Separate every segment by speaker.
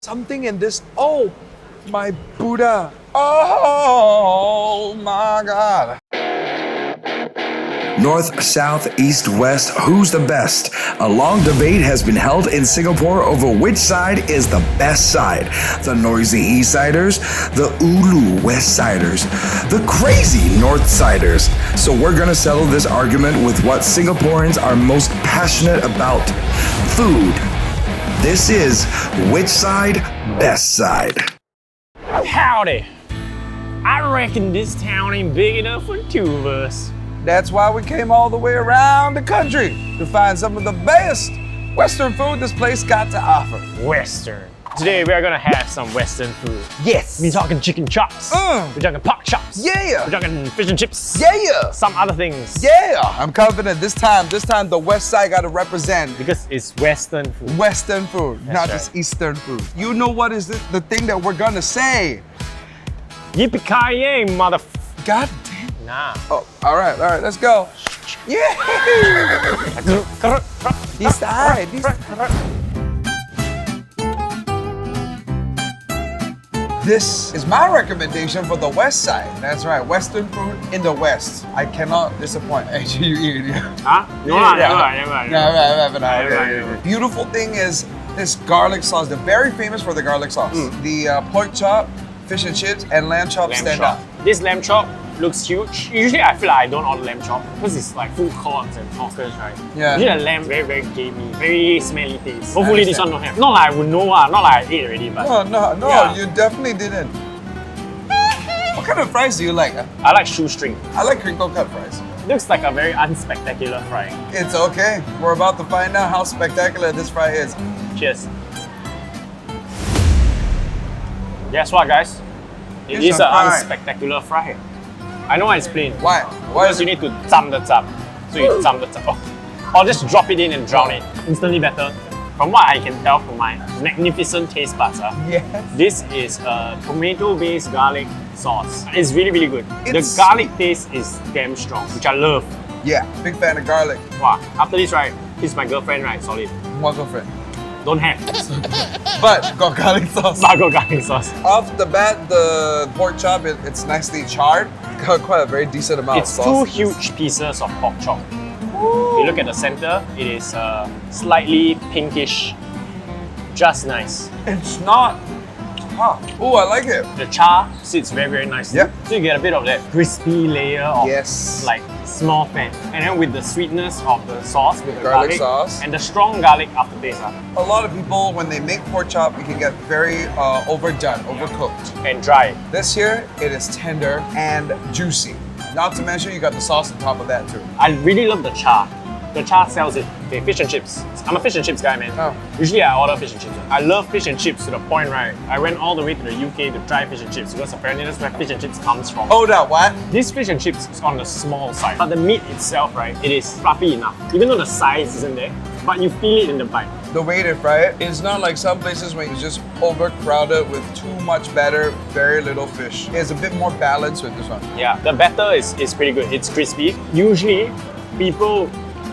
Speaker 1: Something in this. Oh, my Buddha. Oh my God.
Speaker 2: North, south, east, west, who's the best? A long debate has been held in Singapore over which side is the best side. The noisy East Siders, the Ulu West Siders, the crazy North Siders. So we're gonna settle this argument with what Singaporeans are most passionate about: food. This is Which Side, Best Side.
Speaker 3: Howdy! I reckon this town ain't big enough for two of us.
Speaker 1: That's why we came all the way around the country to find some of the best Western food this place got to offer.
Speaker 3: Western. Today we are gonna have some Western food.
Speaker 1: Yes.
Speaker 3: We're talking chicken chops. We're talking pork chops.
Speaker 1: Yeah.
Speaker 3: We're talking fish and chips.
Speaker 1: Yeah.
Speaker 3: Some other things.
Speaker 1: Yeah. I'm confident this time the West Side got to represent
Speaker 3: Because it's Western food.
Speaker 1: Western food, not
Speaker 3: right.
Speaker 1: just Eastern food. You know what is the thing that we're gonna say?
Speaker 3: Yippee-ki-yay, mother...
Speaker 1: God damn.
Speaker 3: Nah.
Speaker 1: Oh, all right, let's go. Yeah. This side. This is my recommendation for the West Side. That's right, Western food in the West. I cannot disappoint. Actually, you eat it.
Speaker 3: Huh? No, never.
Speaker 1: Beautiful thing is this garlic sauce. They're very famous for the garlic sauce. The pork chop, fish and chips, and lamb chop stand out.
Speaker 3: This lamb chop looks huge. Usually I feel like I don't order lamb chop because it's like food courts and hawkers, right?
Speaker 1: Yeah.
Speaker 3: Usually the lamb very gamey, very smelly taste. Hopefully this one don't have. Not like I would know, not like I ate already, but
Speaker 1: No,
Speaker 3: yeah.
Speaker 1: You definitely didn't. What kind of fries do you like?
Speaker 3: I like shoestring.
Speaker 1: I like crinkle cut fries.
Speaker 3: Looks like a very unspectacular fry.
Speaker 1: It's okay. We're about to find out how spectacular this fry is.
Speaker 3: Cheers. Guess what, guys? It
Speaker 1: It's
Speaker 3: is
Speaker 1: a
Speaker 3: an
Speaker 1: fry.
Speaker 3: unspectacular fry. I know why it's plain.
Speaker 1: Why?
Speaker 3: Because you need to zam the zam. So you zam the zam. Or just drop it in and drown it. Instantly better. From what I can tell from my magnificent taste buds,
Speaker 1: Yes.
Speaker 3: this is a tomato-based garlic sauce. It's really, really good.
Speaker 1: It's-
Speaker 3: The garlic taste is damn strong, which I love.
Speaker 1: Yeah, big fan of garlic.
Speaker 3: Wow. After this, right, this is my girlfriend, right? Solid.
Speaker 1: What's my friend?
Speaker 3: Don't have.
Speaker 1: But got garlic sauce.
Speaker 3: Bago garlic sauce.
Speaker 1: Off the bat, the pork chop, it's nicely charred. Got quite a very decent amount
Speaker 3: It's
Speaker 1: of
Speaker 3: two
Speaker 1: sauce.
Speaker 3: huge pieces of pork chop. If you look at the center, it is slightly pinkish. Just nice.
Speaker 1: It's not. Oh, I like it.
Speaker 3: The char sits very, very nicely.
Speaker 1: Yep.
Speaker 3: So you get a bit of that crispy layer of
Speaker 1: Yes.
Speaker 3: like small fat. And then with the sweetness of the sauce, with the
Speaker 1: Garlic
Speaker 3: garlic,
Speaker 1: sauce.
Speaker 3: and the strong garlic aftertaste.
Speaker 1: A lot of people, when they make pork chop, it can get very overdone, overcooked.
Speaker 3: And dry.
Speaker 1: This here, it is tender and juicy. Not to mention, you got the sauce on top of that too.
Speaker 3: I really love the char. The char sells it. Okay, fish and chips. I'm a fish and chips guy, man.
Speaker 1: Oh.
Speaker 3: Usually I order fish and chips. I love fish and chips to the point, right? I went all the way to the UK to try fish and chips because apparently that's where fish and chips comes from.
Speaker 1: Hold up, what?
Speaker 3: This fish and chips is on the small side, but the meat itself, right, it is fluffy enough. Even though the size isn't there, but you feel it in the bite.
Speaker 1: The way they fry it, it's not like some places where it's just overcrowded with too much batter, very little fish. It's a bit more balanced with this one.
Speaker 3: Yeah, the batter is pretty good. It's crispy. Usually, people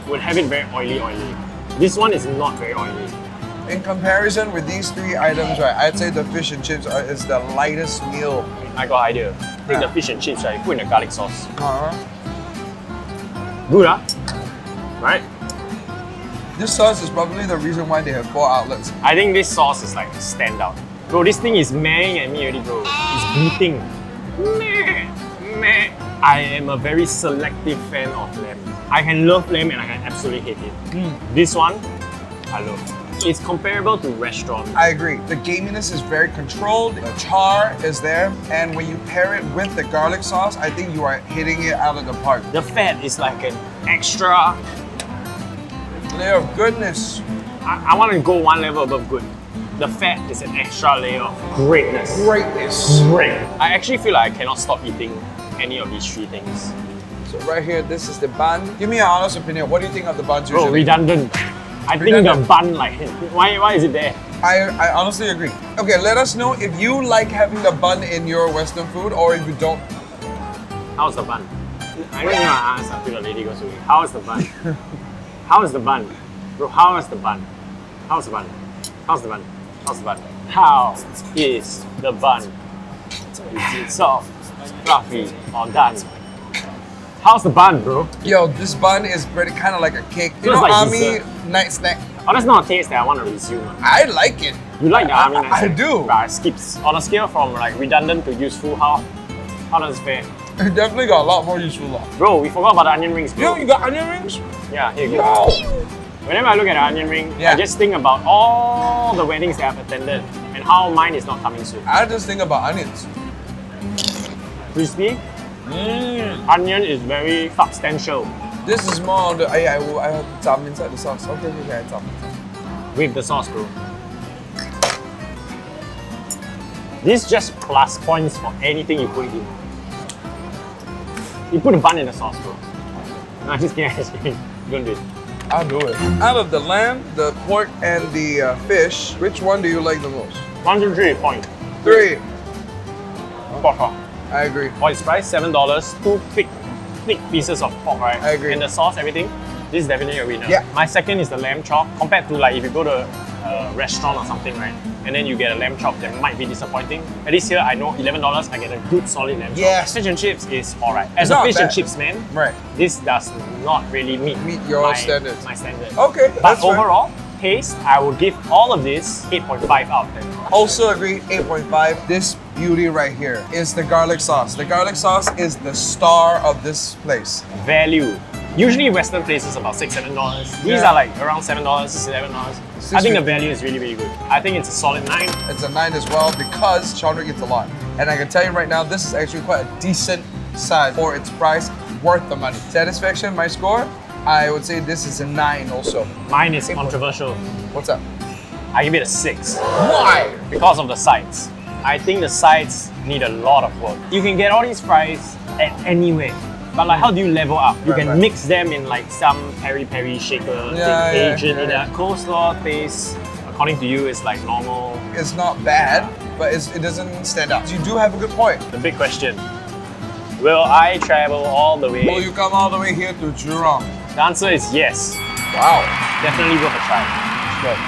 Speaker 3: would have it very oily. This one is not very oily.
Speaker 1: In comparison with these three items, right, I'd say the fish and chips is the lightest meal.
Speaker 3: I got an idea. Take
Speaker 1: Yeah.
Speaker 3: the fish and chips, right, put in the garlic sauce.
Speaker 1: Uh-huh.
Speaker 3: Good, huh? Right?
Speaker 1: This sauce is probably the reason why they have 4 outlets.
Speaker 3: I think this sauce is like a standout. Bro, this thing is mehing at me already, bro. It's beating. Meh. I am a very selective fan of lamb. I can love lamb and I can absolutely hate it. This one, I love. It's comparable to restaurant.
Speaker 1: I agree. The gaminess is very controlled. The char is there. And when you pair it with the garlic sauce, I think you are hitting it out of the park.
Speaker 3: The fat is like an extra.
Speaker 1: Layer of goodness.
Speaker 3: I want to go one level above good. The fat is an extra layer of greatness.
Speaker 1: Greatness.
Speaker 3: Great. I actually feel like I cannot stop eating any of these three things.
Speaker 1: So right here, this is the bun. Give me an honest opinion. What do you think of the buns
Speaker 3: Bro,
Speaker 1: usually?
Speaker 3: redundant. I think
Speaker 1: Redundant.
Speaker 3: the bun, like, why is it there?
Speaker 1: I honestly agree. Okay, let us know if you like having the bun in your Western food or if you don't.
Speaker 3: How's the bun? I don't know how to ask after the lady goes away. How is the bun? How is the bun? Bro, how is the bun? How's the bun? How's the bun? How's the bun? How is the bun? Is it soft, fluffy, or done? How's the bun, bro?
Speaker 1: Yo, this bun is pretty kind of like a cake. You
Speaker 3: Feels
Speaker 1: know,
Speaker 3: like
Speaker 1: army
Speaker 3: dessert.
Speaker 1: night snack.
Speaker 3: Oh, that's not a taste that I want to resume.
Speaker 1: I like it.
Speaker 3: You like the army night
Speaker 1: I
Speaker 3: snack?
Speaker 1: do.
Speaker 3: But I skips. On a scale from like redundant to useful, how does it fare?
Speaker 1: It definitely got a lot more useful stuff.
Speaker 3: Bro, we forgot about the onion rings, bro.
Speaker 1: Yo, you got onion rings?
Speaker 3: Yeah, here you
Speaker 1: Yo.
Speaker 3: go. Whenever I look at the onion ring,
Speaker 1: Yeah.
Speaker 3: I just think about all the weddings that I've attended and how mine is not coming soon.
Speaker 1: I just think about onions.
Speaker 3: Crispy, onion is very substantial.
Speaker 1: This is more on the. I have some inside the sauce. Okay, I had some.
Speaker 3: With the sauce, bro. This just plus points for anything you put it in. You put a bun in the sauce, bro. No, just kidding, just kidding. Don't do it.
Speaker 1: I'll do it. Out of the lamb, the pork, and the fish, which one do you like the most?
Speaker 3: 1, 2, 3, point.
Speaker 1: 3.
Speaker 3: Pork chop.
Speaker 1: I agree.
Speaker 3: For its price, $7, 2 thick pieces of pork, right?
Speaker 1: I agree.
Speaker 3: And the sauce, everything. This is definitely a winner.
Speaker 1: Yeah.
Speaker 3: My second is the lamb chop. Compared to like if you go to a restaurant or something, right? And then you get a lamb chop that might be disappointing. At least here, I know $11, I get a good solid lamb chop.
Speaker 1: Yes.
Speaker 3: Fish and chips is alright. As
Speaker 1: It's
Speaker 3: a
Speaker 1: not
Speaker 3: fish and
Speaker 1: bad.
Speaker 3: chips man,
Speaker 1: Right.
Speaker 3: this does not really meet
Speaker 1: your
Speaker 3: my
Speaker 1: standards.
Speaker 3: My standard.
Speaker 1: Okay,
Speaker 3: But
Speaker 1: that's fair.
Speaker 3: overall, taste, I would give all of this 8.5 out of 10.
Speaker 1: Also agree, 8.5. This beauty right here is the garlic sauce. The garlic sauce is the star of this place.
Speaker 3: Value. Usually Western places about $6, $7. These
Speaker 1: Yeah.
Speaker 3: are like around $7, $11. I think the value is really, really good. I think it's a solid 9.
Speaker 1: It's a 9 as well because Chandra eats a lot. And I can tell you right now, this is actually quite a decent size for its price, worth the money. Satisfaction, my score, I would say this is a 9 also.
Speaker 3: Mine is controversial.
Speaker 1: What's up?
Speaker 3: I give it a 6
Speaker 1: Why?
Speaker 3: because of the sides. I think the sides need a lot of work. You can get all these fries at anywhere. But like, how do you level up? You
Speaker 1: Right,
Speaker 3: can
Speaker 1: right.
Speaker 3: mix them in like some peri-peri shaker,
Speaker 1: Yeah,
Speaker 3: thing,
Speaker 1: yeah,
Speaker 3: Asian
Speaker 1: yeah,
Speaker 3: in
Speaker 1: yeah.
Speaker 3: a coleslaw taste. According to you, is like normal.
Speaker 1: It's not bad, but it doesn't stand out. You do have a good point.
Speaker 3: The big question: will I travel all the way?
Speaker 1: Will you come all the way here to Jurong?
Speaker 3: The answer is yes.
Speaker 1: Wow.
Speaker 3: Definitely worth a try.
Speaker 1: Good.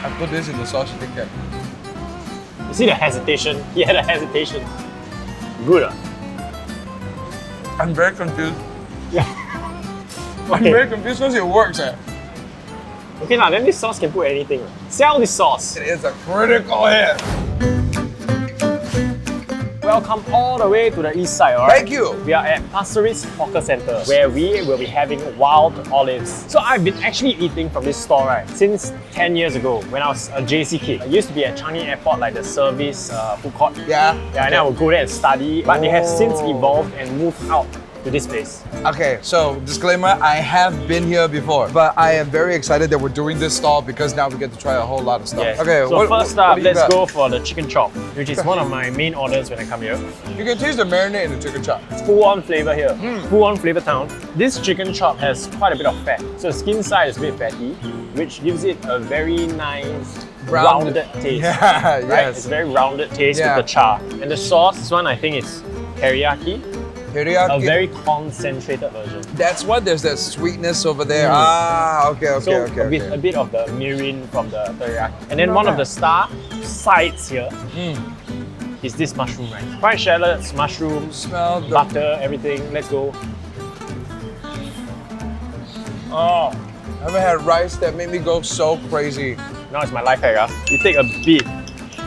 Speaker 1: I put this in the sauce, you think that?
Speaker 3: You see the hesitation? He had a hesitation. Good.
Speaker 1: I'm very confused.
Speaker 3: Yeah.
Speaker 1: I'm very confused because it works.
Speaker 3: Okay, now then this sauce can put anything. Sell this sauce.
Speaker 1: It is a critical hit.
Speaker 3: Welcome all the way to the east side, alright?
Speaker 1: Thank you.
Speaker 3: We are at Pasir Hawker Center, where we will be having wild olives. So I've been actually eating from this store, right, since 10 years ago when I was a JC kid. I used to be at Changi Airport, like the service food court.
Speaker 1: Yeah.
Speaker 3: Yeah, and then I would go there and study. But they have since evolved and moved out to this place.
Speaker 1: Okay, so disclaimer, I have been here before, but I am very excited that we're doing this stall because now we get to try a whole lot of stuff.
Speaker 3: Yes.
Speaker 1: Okay,
Speaker 3: so first
Speaker 1: what
Speaker 3: up,
Speaker 1: do you
Speaker 3: let's
Speaker 1: got?
Speaker 3: go for the chicken chop, which is one of my main orders when I come here.
Speaker 1: You can taste the marinade in the chicken chop.
Speaker 3: Full-on flavor here, full-on flavor town. This chicken chop has quite a bit of fat, so the skin side is a bit fatty, which gives it a very nice rounded taste.
Speaker 1: Yeah,
Speaker 3: Right?
Speaker 1: yes.
Speaker 3: It's a very rounded taste
Speaker 1: Yeah.
Speaker 3: with the char. And the sauce, this one I think is teriyaki,
Speaker 1: Teriyaki.
Speaker 3: a very concentrated version.
Speaker 1: That's why there's that sweetness over there. Ah, okay.
Speaker 3: So with a bit of the mirin from the teriyaki. And then one of the star sides here is this mushroom rice. Fried shallots, mushrooms,
Speaker 1: Smell the
Speaker 3: butter, everything. Let's go. Oh,
Speaker 1: I haven't had rice that made me go so crazy.
Speaker 3: now it's my life hack. You take a bit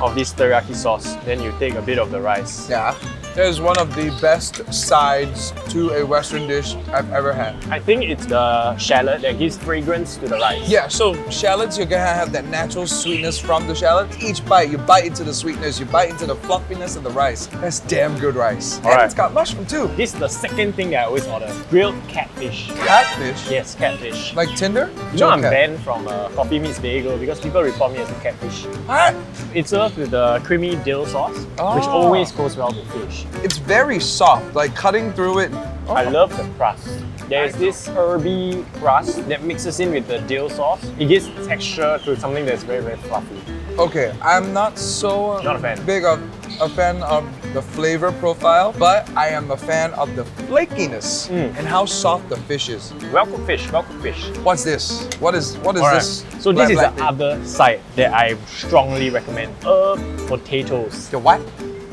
Speaker 3: of this teriyaki sauce, then you take a bit of the rice.
Speaker 1: Yeah. That is one of the best sides to a Western dish I've ever had.
Speaker 3: I think it's the shallot that gives fragrance to the rice.
Speaker 1: Yeah, so shallots, you're gonna have that natural sweetness from the shallots. Each bite, you bite into the sweetness, you bite into the fluffiness of the rice. That's damn good rice. And
Speaker 3: Alright.
Speaker 1: it's got mushroom too.
Speaker 3: This is the second thing that I always order. Grilled catfish.
Speaker 1: Catfish?
Speaker 3: Yes, catfish.
Speaker 1: Like Tinder?
Speaker 3: You know I'm
Speaker 1: Cat.
Speaker 3: banned from Coffee Meets Bagel because people report me as a catfish.
Speaker 1: What?
Speaker 3: It's served with the creamy dill sauce, which
Speaker 1: Oh.
Speaker 3: always goes well with fish.
Speaker 1: It's very soft, like cutting through it.
Speaker 3: I love the crust. There's this herby crust that mixes in with the dill sauce. It gives texture to something that's very, very fluffy.
Speaker 1: Okay, I'm not so
Speaker 3: Not a fan.
Speaker 1: big of a fan of the flavor profile, but I am a fan of the flakiness and how soft the fish is.
Speaker 3: Well cooked fish, well cooked fish.
Speaker 1: What's this? What is
Speaker 3: Alright,
Speaker 1: this?
Speaker 3: so this is
Speaker 1: black
Speaker 3: the other side that I strongly recommend. Herb potatoes.
Speaker 1: The what?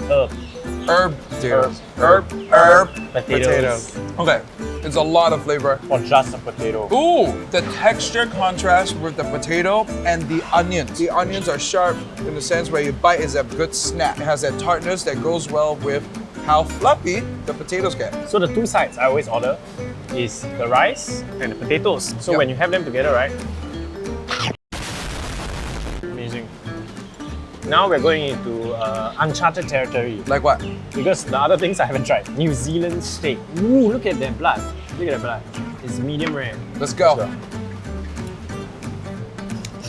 Speaker 3: Herb.
Speaker 1: Herb potatoes.
Speaker 3: Herb
Speaker 1: Potatoes. Okay, it's a lot of flavor.
Speaker 3: Or just a potato.
Speaker 1: Ooh, the texture contrast with the potato and the onions. The onions are sharp in the sense where you bite is a good snap. It has that tartness that goes well with how fluffy the potatoes get.
Speaker 3: So the two sides I always order is the rice and the potatoes. So
Speaker 1: Yep.
Speaker 3: when you have them together, right? Amazing. Now we're going into uncharted territory
Speaker 1: Like what?
Speaker 3: because the other things I haven't tried. New Zealand steak. Ooh, look at that blood. Look at that blood. It's medium rare.
Speaker 1: Let's go.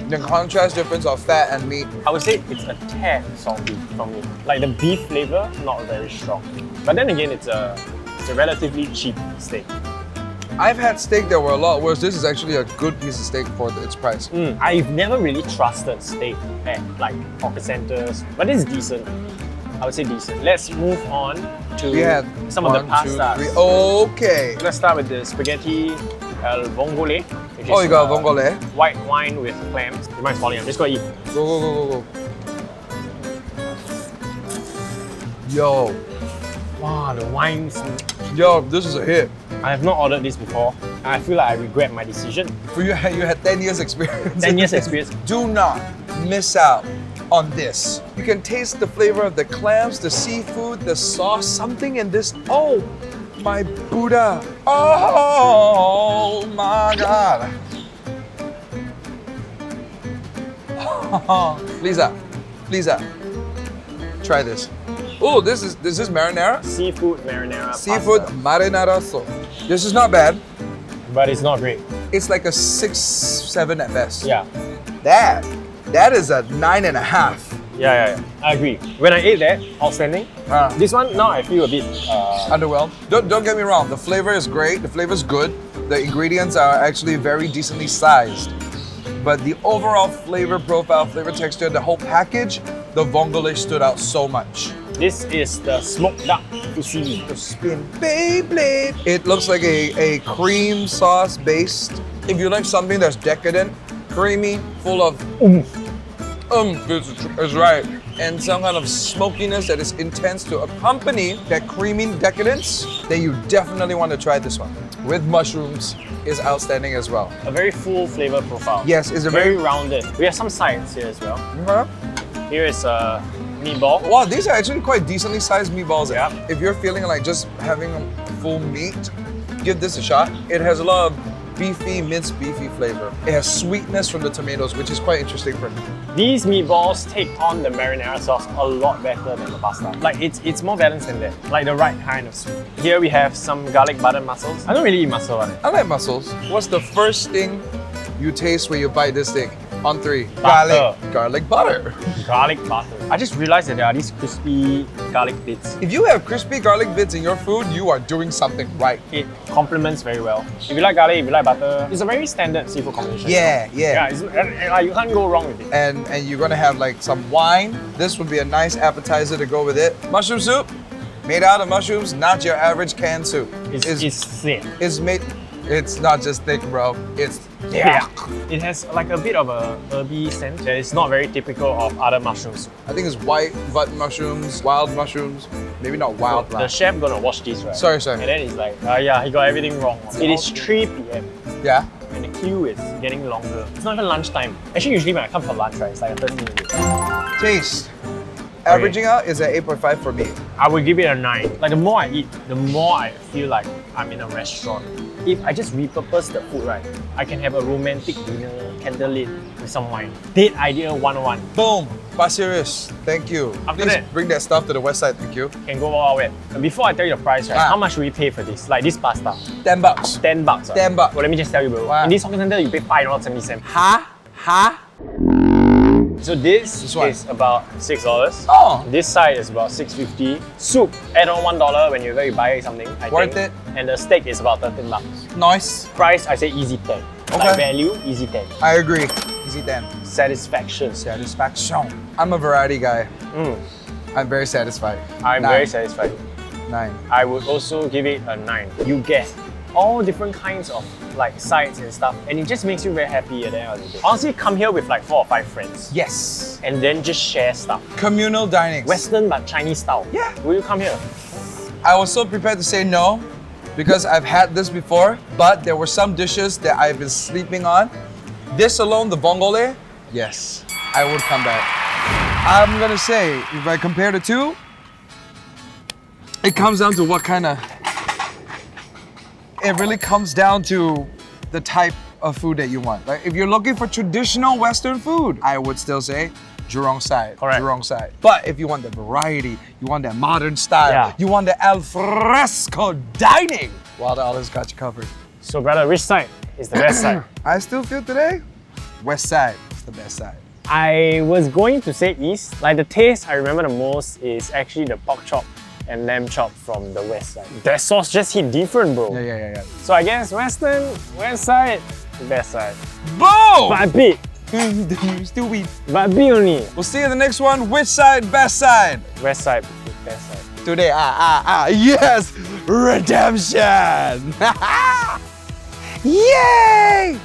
Speaker 1: The contrast difference of fat and meat.
Speaker 3: I would say it's a tad salty for me. Like the beef flavor, not very strong. But then again, it's a relatively cheap steak.
Speaker 1: I've had steak that were a lot worse. This is actually a good piece of steak for its price.
Speaker 3: I've never really trusted steak at like hawker centers, but it's decent. I would say decent. Let's move on to
Speaker 1: We had
Speaker 3: some of the
Speaker 1: 1, 2,
Speaker 3: pastas.
Speaker 1: 3. Okay.
Speaker 3: Let's start with the spaghetti al vongole. Which
Speaker 1: Oh,
Speaker 3: is,
Speaker 1: you got vongole.
Speaker 3: White wine with clams. You mind falling? I'm just gonna eat.
Speaker 1: Go, go, go, go, go. Yo,
Speaker 3: Wow, the wine smell.
Speaker 1: yo, this is a hit.
Speaker 3: I have not ordered this before. And I feel like I regret my decision.
Speaker 1: For you, you had 10 years experience.
Speaker 3: 10 years experience.
Speaker 1: Do not miss out on this. You can taste the flavor of the clams, the seafood, the sauce, something in this. Oh, my Buddha. Oh my God. Lisa, try this. Oh, this is marinara?
Speaker 3: Seafood marinara
Speaker 1: Seafood
Speaker 3: pasta.
Speaker 1: marinara sauce. This is not bad.
Speaker 3: But it's not great.
Speaker 1: It's like a 6, 7 at best.
Speaker 3: Yeah.
Speaker 1: That is a 9.5.
Speaker 3: Yeah. I agree. When I ate that, outstanding.
Speaker 1: Ah.
Speaker 3: This one, now I feel a bit...
Speaker 1: Underwhelmed. Don't get me wrong. The flavor is great. The flavor is good. The ingredients are actually very decently sized. But the overall flavor profile, flavor texture, the whole package, the vongole stood out so much.
Speaker 3: This is the smoked duck fusilli.
Speaker 1: The spin Beyblade. It looks like a cream sauce based. If you like something that's decadent, creamy, full of is right. And some kind of smokiness that is intense to accompany that creamy decadence, then you definitely want to try this one. With mushrooms is outstanding as well.
Speaker 3: A very full flavor profile.
Speaker 1: Yes, it's a
Speaker 3: very
Speaker 1: very...
Speaker 3: rounded. We have some sides here as well.
Speaker 1: Uh-huh.
Speaker 3: Here is a meatball.
Speaker 1: Wow, these are actually quite decently sized meatballs.
Speaker 3: Yeah.
Speaker 1: If you're feeling like just having a full meat, give this a shot. It has a lot of beefy, minced beefy flavor. It has sweetness from the tomatoes, which is quite interesting for me.
Speaker 3: These meatballs take on the marinara sauce a lot better than the pasta. Like it's more balanced than that. Like the right kind of sweet. Here we have some garlic butter mussels. I don't really eat mussel on it.
Speaker 1: I like mussels. What's the first thing you taste when you bite this thing? On 3.
Speaker 3: Butter.
Speaker 1: Garlic butter.
Speaker 3: Garlic butter. I just realized that there are these crispy garlic bits.
Speaker 1: If you have crispy garlic bits in your food, you are doing something right.
Speaker 3: It complements very well. If you like garlic, if you like butter, it's a very standard seafood combination.
Speaker 1: Yeah.
Speaker 3: Yeah, you can't go wrong with it.
Speaker 1: And you're gonna have like some wine. This would be a nice appetizer to go with it. Mushroom soup, made out of mushrooms, not your average canned soup.
Speaker 3: It's thick.
Speaker 1: It's made. It's not just thick, bro. It's thick.
Speaker 3: Yeah. It has like a bit of a herby scent that is not very typical of other mushrooms.
Speaker 1: I think it's white button mushrooms, wild mushrooms. Maybe not wild.
Speaker 3: The chef gonna watch this, right?
Speaker 1: Sorry.
Speaker 3: And then he's like, yeah, he got everything wrong. It is 3 p.m.
Speaker 1: Yeah.
Speaker 3: and the queue is getting longer. It's not even lunchtime. Actually, usually when I come for lunch, right, it's like a 30-minute wait.
Speaker 1: Taste. Averaging out is at 8.5 for me.
Speaker 3: I would give it a 9. Like the more I eat, the more I feel like I'm in a restaurant. If I just repurpose the food, right, I can have a romantic dinner, candlelit with some wine. Date idea 101.
Speaker 1: Boom. Pasir. Thank you.
Speaker 3: After
Speaker 1: Please
Speaker 3: that-
Speaker 1: bring that stuff to the west side. Thank you.
Speaker 3: Can go all out. And before I tell you the price, right,
Speaker 1: Ah.
Speaker 3: how much do we pay for this? Like this pasta,
Speaker 1: $10.
Speaker 3: $10. Right?
Speaker 1: $10.
Speaker 3: Well, let me just tell you, bro.
Speaker 1: Wow.
Speaker 3: In this hawker center, you pay $5.70.
Speaker 1: Ha?
Speaker 3: So this
Speaker 1: one.
Speaker 3: is about $6.
Speaker 1: Oh.
Speaker 3: This side is about $6.50. Soup, add on $1 when you buy something. I
Speaker 1: Worth
Speaker 3: think.
Speaker 1: it.
Speaker 3: And the steak is about $13.
Speaker 1: Nice.
Speaker 3: Price, I say easy 10.
Speaker 1: Okay.
Speaker 3: Like value, easy 10.
Speaker 1: I agree. Easy 10.
Speaker 3: Satisfaction.
Speaker 1: Satisfaction. I'm a variety guy. I'm very satisfied.
Speaker 3: I'm
Speaker 1: 9.
Speaker 3: very satisfied.
Speaker 1: 9.
Speaker 3: I would also give it a 9. You get all different kinds of like sides and stuff, and it just makes you very happy at the end of the day. Honestly, come here with like 4 or 5 friends.
Speaker 1: Yes.
Speaker 3: And then just share stuff.
Speaker 1: Communal dining.
Speaker 3: Western but Chinese style.
Speaker 1: Yeah.
Speaker 3: Will you come here?
Speaker 1: I was so prepared to say no because I've had this before, but there were some dishes that I've been sleeping on. This alone, the vongole, yes, I would come back. I'm gonna say, if I compare the two, it comes down to what kind of, it really comes down to the type of food that you want. Like if you're looking for traditional Western food, I would still say Jurong side.
Speaker 3: Correct.
Speaker 1: Jurong side. But if you want the variety, you want that modern style,
Speaker 3: Yeah.
Speaker 1: you want the al fresco dining, Wild Olive's got you covered.
Speaker 3: So brother, which side is the best side?
Speaker 1: I still feel today, West side is the best side.
Speaker 3: I was going to say east. Like the taste I remember the most is actually the pork chop and lamb chop from the west side. That sauce just hit different, bro.
Speaker 1: Yeah.
Speaker 3: So I guess western, west side, the best side.
Speaker 1: Boom!
Speaker 3: But a bit.
Speaker 1: Still weak.
Speaker 3: But a bit only.
Speaker 1: We'll see you in the next one. Which side, best side?
Speaker 3: West side, best side.
Speaker 1: Today, yes! Redemption! Yay!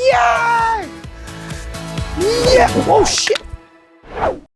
Speaker 1: Yay! Yeah! Oh shit!